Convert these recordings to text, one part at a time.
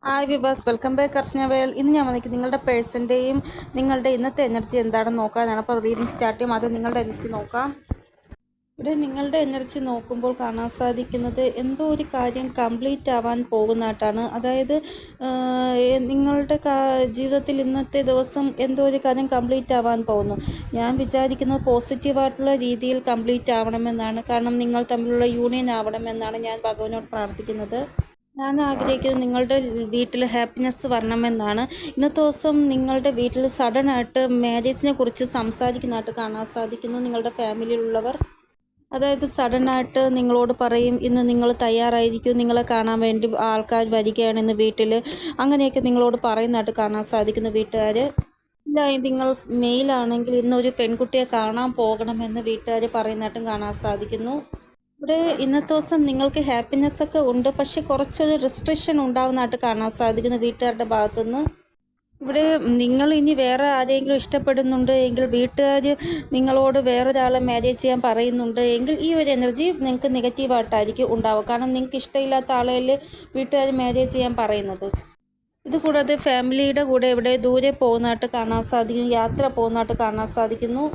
Hi വിവാസ്, welcome back അർച്ചന വേൾ. ഇന്ന് ഞാൻ വന്നിട്ട് നിങ്ങളുടെ പേഴ്സൻ്റെയും നിങ്ങളുടെ ഇന്നത്തെ എനർജി എന്താണെന്ന് നോക്കാനാണ്. അപ്പോൾ റീഡിങ് സ്റ്റാർട്ട് ചെയ്യും. അത് നിങ്ങളുടെ എനർജി നോക്കാം. ഇവിടെ നിങ്ങളുടെ എനർജി നോക്കുമ്പോൾ കാണാൻ സാധിക്കുന്നത് എന്തോ ഒരു കാര്യം കംപ്ലീറ്റ് ആവാൻ പോകുന്നതായിട്ടാണ്. അതായത് നിങ്ങളുടെ ജീവിതത്തിൽ ഇന്നത്തെ ദിവസം എന്തോ ഒരു കാര്യം കംപ്ലീറ്റ് ആവാൻ പോകുന്നു. ഞാൻ വിചാരിക്കുന്നത് പോസിറ്റീവായിട്ടുള്ള രീതിയിൽ കംപ്ലീറ്റ് ആവണമെന്നാണ്. കാരണം നിങ്ങൾ തമ്മിലുള്ള യൂണിയൻ ആവണമെന്നാണ് ഞാൻ ഭഗവാനോട് പ്രാർത്ഥിക്കുന്നത്. ഞാൻ ആഗ്രഹിക്കുന്നത് നിങ്ങളുടെ വീട്ടിൽ ഹാപ്പിനെസ് വരണമെന്നാണ്. ഇന്നത്തെ ദിവസം നിങ്ങളുടെ വീട്ടിൽ സഡനായിട്ട് മാരേജിനെ കുറിച്ച് സംസാരിക്കുന്നതായിട്ട് കാണാൻ സാധിക്കുന്നു. നിങ്ങളുടെ ഫാമിലിയിലുള്ളവർ അതായത് സഡനായിട്ട് നിങ്ങളോട് പറയും, ഇന്ന് നിങ്ങൾ തയ്യാറായിരിക്കും, നിങ്ങളെ കാണാൻ വേണ്ടി ആൾക്കാർ വരികയാണ് ഇന്ന് വീട്ടിൽ, അങ്ങനെയൊക്കെ നിങ്ങളോട് പറയുന്നതായിട്ട് കാണാൻ സാധിക്കുന്നു വീട്ടുകാർ. ഇല്ല, നിങ്ങൾ മെയിലാണെങ്കിൽ ഇന്നൊരു പെൺകുട്ടിയെ കാണാൻ പോകണമെന്ന് വീട്ടുകാർ പറയുന്നതായിട്ടും കാണാൻ സാധിക്കുന്നു. ഇവിടെ ഇന്നത്തെ ദിവസം നിങ്ങൾക്ക് ഹാപ്പിനെസ് ഒക്കെ ഉണ്ട്, പക്ഷെ കുറച്ചൊരു റെസ്ട്രിക്ഷൻ ഉണ്ടാവുന്നതായിട്ട് കാണാൻ സാധിക്കുന്നു വീട്ടുകാരുടെ ഭാഗത്തുനിന്ന്. ഇവിടെ നിങ്ങൾ ഇനി വേറെ ആരെങ്കിലും ഇഷ്ടപ്പെടുന്നുണ്ട് എങ്കിൽ, വീട്ടുകാർ നിങ്ങളോട് വേറൊരാളെ മാരേജ് ചെയ്യാൻ പറയുന്നുണ്ട് എങ്കിൽ, ഈ ഒരു എനർജി നിങ്ങൾക്ക് നെഗറ്റീവായിട്ടായിരിക്കും ഉണ്ടാവുക. കാരണം നിങ്ങൾക്ക് ഇഷ്ടമില്ലാത്ത ആളെയിൽ വീട്ടുകാർ മാരേജ് ചെയ്യാൻ പറയുന്നത്. ഇതുകൂടാതെ ഫാമിലിയുടെ കൂടെ ഇവിടെ ദൂരെ പോകുന്നതായിട്ട് കാണാൻ സാധിക്കുന്നു, യാത്ര പോകുന്നതായിട്ട് കാണാൻ സാധിക്കുന്നു.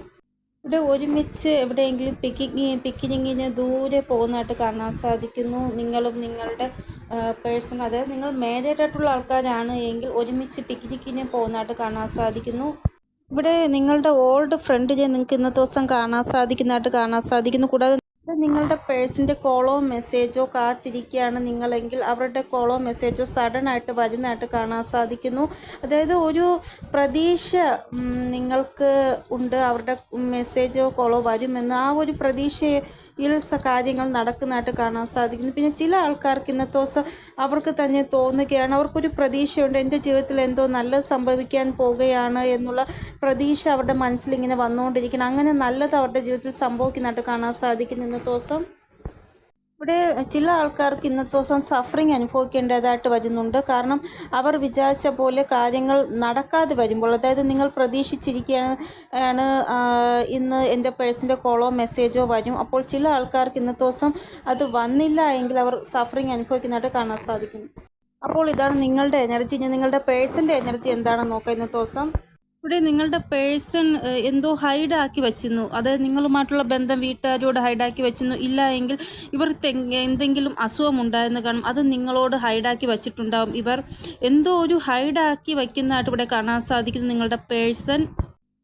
ഇവിടെ ഒരുമിച്ച് എവിടെയെങ്കിലും പിക്നിക്കിന് ദൂരെ പോകുന്നതായിട്ട് കാണാൻ സാധിക്കുന്നു. നിങ്ങളും നിങ്ങളുടെ പേഴ്സൺ, അതായത് നിങ്ങൾ മാരീഡ് ആയിട്ടുള്ള ആൾക്കാരാണ് എങ്കിൽ ഒരുമിച്ച് പിക്നിക്കിന് പോകുന്നതായിട്ട് കാണാൻ സാധിക്കുന്നു. ഇവിടെ നിങ്ങളുടെ ഓൾഡ് ഫ്രണ്ടിനെ നിങ്ങൾക്ക് ഇന്നത്തെ ദിവസം കാണാൻ സാധിക്കുന്നു. കൂടാതെ നിങ്ങളുടെ പേഴ്സിൻ്റെ കോളോ മെസ്സേജോ കാത്തിരിക്കുകയാണ് നിങ്ങളെങ്കിൽ, അവരുടെ കോളോ മെസ്സേജോ സഡനായിട്ട് വരുന്നതായിട്ട് കാണാൻ സാധിക്കുന്നു. അതായത് ഒരു പ്രതീക്ഷ നിങ്ങൾക്ക് ഉണ്ട്, അവരുടെ മെസ്സേജോ കോളോ വരുമെന്ന്. ആ ഒരു പ്രതീക്ഷയിൽ കാര്യങ്ങൾ നടക്കുന്നതായിട്ട് കാണാൻ സാധിക്കുന്നു. പിന്നെ ചില ആൾക്കാർക്ക് ഇന്നത്തെ ദിവസം അവർക്ക് തന്നെ തോന്നുകയാണ്, അവർക്കൊരു പ്രതീക്ഷയുണ്ട്, എൻ്റെ ജീവിതത്തിൽ എന്തോ നല്ലത് സംഭവിക്കാൻ പോകുകയാണ് എന്നുള്ള പ്രതീക്ഷ അവരുടെ മനസ്സിലിങ്ങനെ വന്നുകൊണ്ടിരിക്കണം. അങ്ങനെ നല്ലത് അവരുടെ ജീവിതത്തിൽ സംഭവിക്കുന്നതായിട്ട് കാണാൻ സാധിക്കുന്നു ഇന്നത്തെ ദിവസം. ഇവിടെ ചില ആൾക്കാർക്ക് ഇന്നത്തെ ദിവസം സഫറിങ് അനുഭവിക്കേണ്ടതായിട്ട് വരുന്നുണ്ട്. കാരണം അവർ വിചാരിച്ച പോലെ കാര്യങ്ങൾ നടക്കാതെ വരുമ്പോൾ, അതായത് നിങ്ങൾ പ്രതീക്ഷിച്ചിരിക്കുകയാണ് ഇന്ന് എൻ്റെ പേഴ്സൻ്റെ കോളോ മെസ്സേജോ വരും, അപ്പോൾ ചില ആൾക്കാർക്ക് ഇന്നത്തെ ദിവസം അത് വന്നില്ല എങ്കിൽ അവർ സഫറിങ് അനുഭവിക്കുന്നതായിട്ട് കാണാൻ സാധിക്കുന്നു. അപ്പോൾ ഇതാണ് നിങ്ങളുടെ എനർജി. നിങ്ങളുടെ പേഴ്സൻ്റെ എനർജി എന്താണെന്ന് നോക്കാം ഇന്നത്തെ ദിവസം. ഇവിടെ നിങ്ങളുടെ പേഴ്സൺ എന്തോ ഹൈഡാക്കി വെച്ചിരുന്നു, അതായത് നിങ്ങളുമായിട്ടുള്ള ബന്ധം വീട്ടുകാരോട് ഹൈഡാക്കി വെച്ചിരുന്നു. ഇല്ല എങ്കിൽ ഇവർ എന്തെങ്കിലും അസുഖം ഉണ്ടായെന്ന് കാണും, അത് നിങ്ങളോട് ഹൈഡാക്കി വെച്ചിട്ടുണ്ടാവും. ഇവർ എന്തോ ഒരു ഹൈഡാക്കി വയ്ക്കുന്നതായിട്ട് ഇവിടെ കാണാൻ സാധിക്കുന്നു നിങ്ങളുടെ പേഴ്സൺ.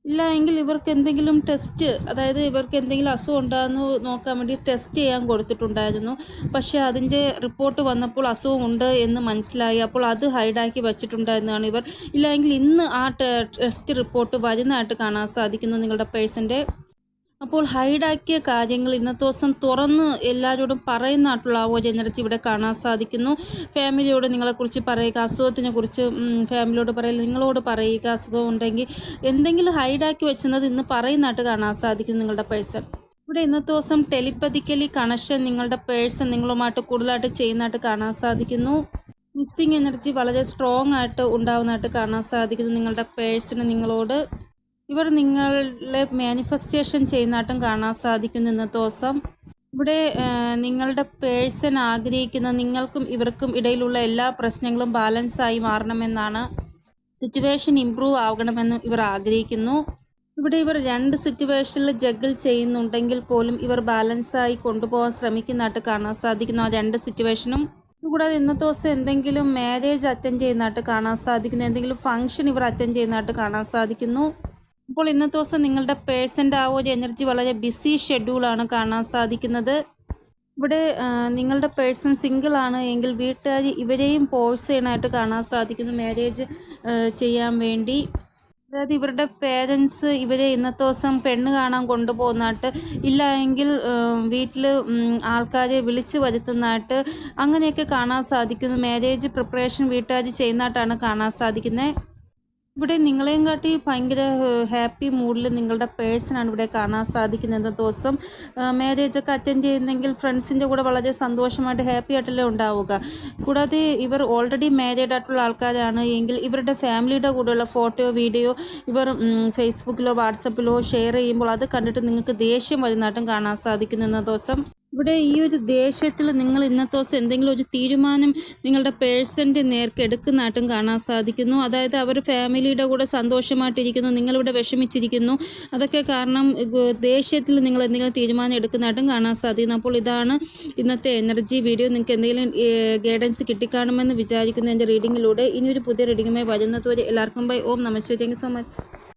ഇല്ല എങ്കിൽ ഇവർക്ക് എന്തെങ്കിലും ടെസ്റ്റ്, അതായത് ഇവർക്ക് എന്തെങ്കിലും അസുഖം ഉണ്ടാകുന്നു നോക്കാൻ വേണ്ടി ടെസ്റ്റ് ചെയ്യാൻ കൊടുത്തിട്ടുണ്ടായിരുന്നു. പക്ഷേ അതിൻ്റെ റിപ്പോർട്ട് വന്നപ്പോൾ അസുഖമുണ്ട് എന്ന് മനസ്സിലായി. അപ്പോൾ അത് ഹൈഡാക്കി വച്ചിട്ടുണ്ടായിരുന്നതാണ് ഇവർ. ഇല്ല എങ്കിൽ ഇന്ന് ആ ടെസ്റ്റ് റിപ്പോർട്ട് വരുന്നതായിട്ട് കാണാൻ സാധിക്കുന്നു നിങ്ങളുടെ പേഴ്സൻ്റെ. അപ്പോൾ ഹൈഡാക്കിയ കാര്യങ്ങൾ ഇന്നത്തെ ദിവസം തുറന്ന് എല്ലാവരോടും പറയുന്നതായിട്ടുള്ള ആ ഒരു എനർജി ഇവിടെ കാണാൻ സാധിക്കുന്നു. ഫാമിലിയോട് നിങ്ങളെക്കുറിച്ച് പറയുക, അസുഖത്തിനെ കുറിച്ച് ഫാമിലിയോട് പറയുക, നിങ്ങളോട് പറയുക. അസുഖം ഉണ്ടെങ്കിൽ എന്തെങ്കിലും ഹൈഡാക്കി വെച്ചത് ഇന്ന് പറയുന്നതായിട്ട് കാണാൻ സാധിക്കുന്നു നിങ്ങളുടെ പേഴ്സൺ. ഇവിടെ ഇന്നത്തെ ദിവസം ടെലിപ്പതിക്കലി കണക്ഷൻ നിങ്ങളുടെ പേഴ്സൺ നിങ്ങളുമായിട്ട് കൂടുതലായിട്ട് ചെയ്യുന്നതായിട്ട് കാണാൻ സാധിക്കുന്നു. മിസ്സിങ് എനർജി വളരെ സ്ട്രോങ് ആയിട്ട് ഉണ്ടാവുന്നതായിട്ട് കാണാൻ സാധിക്കുന്നു നിങ്ങളുടെ പേഴ്സണ് നിങ്ങളോട്. ഇവർ നിങ്ങളെ മാനിഫെസ്റ്റേഷൻ ചെയ്യുന്നതായിട്ടും കാണാൻ സാധിക്കുന്നു ഇന്നത്തെ ദിവസം. ഇവിടെ നിങ്ങളുടെ പേഴ്സൺ ആഗ്രഹിക്കുന്ന നിങ്ങൾക്കും ഇവർക്കും ഇടയിലുള്ള എല്ലാ പ്രശ്നങ്ങളും ബാലൻസായി മാറണമെന്നാണ്. സിറ്റുവേഷൻ ഇമ്പ്രൂവ് ആകണമെന്നും ഇവർ ആഗ്രഹിക്കുന്നു. ഇവിടെ ഇവർ രണ്ട് സിറ്റുവേഷനിൽ ജഗിൾ ചെയ്യുന്നുണ്ടെങ്കിൽ പോലും ഇവർ ബാലൻസായി കൊണ്ടുപോകാൻ ശ്രമിക്കുന്നതായിട്ട് കാണാൻ സാധിക്കുന്നു ആ രണ്ട് സിറ്റുവേഷനും. കൂടാതെ ഇന്നത്തെ ദിവസം എന്തെങ്കിലും മാരേജ് അറ്റൻഡ് ചെയ്യുന്നതായിട്ട് കാണാൻ സാധിക്കുന്നു, എന്തെങ്കിലും ഫംഗ്ഷൻ ഇവർ അറ്റൻഡ് ചെയ്യുന്നതായിട്ട് കാണാൻ സാധിക്കുന്നു. അപ്പോൾ ഇന്നത്തെ ദിവസം നിങ്ങളുടെ പേഴ്സൻ്റെ ആ ഒരു എനർജി വളരെ ബിസി ഷെഡ്യൂളാണ് കാണാൻ സാധിക്കുന്നത്. ഇവിടെ നിങ്ങളുടെ പേഴ്സൺ സിംഗിൾ ആണ് എങ്കിൽ വീട്ടുകാർ ഇവരെയും ഫോഴ്സ് ചെയ്യണമായിട്ട് കാണാൻ സാധിക്കുന്നു മാരേജ് ചെയ്യാൻ വേണ്ടി. അതായത് ഇവരുടെ പേരൻസ് ഇവരെ ഇന്നത്തെ ദിവസം പെണ്ണ് കാണാൻ കൊണ്ടുപോകുന്നതായിട്ട്, ഇല്ല എങ്കിൽ വീട്ടിൽ ആൾക്കാരെ വിളിച്ചു വരുത്തുന്നതായിട്ട്, അങ്ങനെയൊക്കെ കാണാൻ സാധിക്കുന്നു. മാരേജ് പ്രിപ്പറേഷൻ വീട്ടുകാർ ചെയ്യുന്നതായിട്ടാണ് കാണാൻ സാധിക്കുന്നത്. ഇവിടെ നിങ്ങളെയും കാട്ടി ഭയങ്കര ഹാപ്പി മൂഡിൽ നിങ്ങളുടെ പേഴ്സണാണ് ഇവിടെ കാണാൻ സാധിക്കുന്നത് ഇന്നത്തെ ദിവസം. മാരേജൊക്കെ അറ്റൻഡ് ചെയ്യുന്നെങ്കിൽ ഫ്രണ്ട്സിൻ്റെ കൂടെ വളരെ സന്തോഷമായിട്ട് ഹാപ്പി ആയിട്ടല്ലേ ഉണ്ടാവുക. കൂടാതെ ഇവർ ഓൾറെഡി മാരീഡ് ആയിട്ടുള്ള ആൾക്കാരാണ് എങ്കിൽ ഇവരുടെ ഫാമിലിയുടെ കൂടെയുള്ള ഫോട്ടോ വീഡിയോ ഇവർ ഫേസ്ബുക്കിലോ വാട്സപ്പിലോ ഷെയർ ചെയ്യുമ്പോൾ അത് കണ്ടിട്ട് നിങ്ങൾക്ക് ദേഷ്യം വരുന്നതായിട്ടും കാണാൻ സാധിക്കുന്നു ഇന്നത്തെ ദിവസം. ഇവിടെ ഈ ഒരു ദേഷ്യത്തിൽ നിങ്ങൾ ഇന്നത്തെ ദിവസം എന്തെങ്കിലും ഒരു തീരുമാനം നിങ്ങളുടെ പേഴ്സൻ്റെ നേർക്ക് എടുക്കുന്നതായിട്ടും കാണാൻ സാധിക്കുന്നു. അതായത് അവർ ഫാമിലിയുടെ കൂടെ സന്തോഷമായിട്ടിരിക്കുന്നു, നിങ്ങളിവിടെ വിഷമിച്ചിരിക്കുന്നു. അതൊക്കെ കാരണം ദേഷ്യത്തിൽ നിങ്ങൾ എന്തെങ്കിലും തീരുമാനം എടുക്കുന്നതായിട്ടും കാണാൻ സാധിക്കുന്നു. അപ്പോൾ ഇതാണ് ഇന്നത്തെ എനർജി വീഡിയോ. നിങ്ങൾക്ക് എന്തെങ്കിലും ഗൈഡൻസ് കിട്ടിക്കാണുമെന്ന് വിചാരിക്കുന്നു എൻ്റെ റീഡിങ്ങിലൂടെ. ഇനിയൊരു പുതിയ റീഡിങ്ങുമായി വരുന്നതുവരെ എല്ലാവർക്കും ബൈ. ഓം നമഃ ശിവായ. Thank you so much.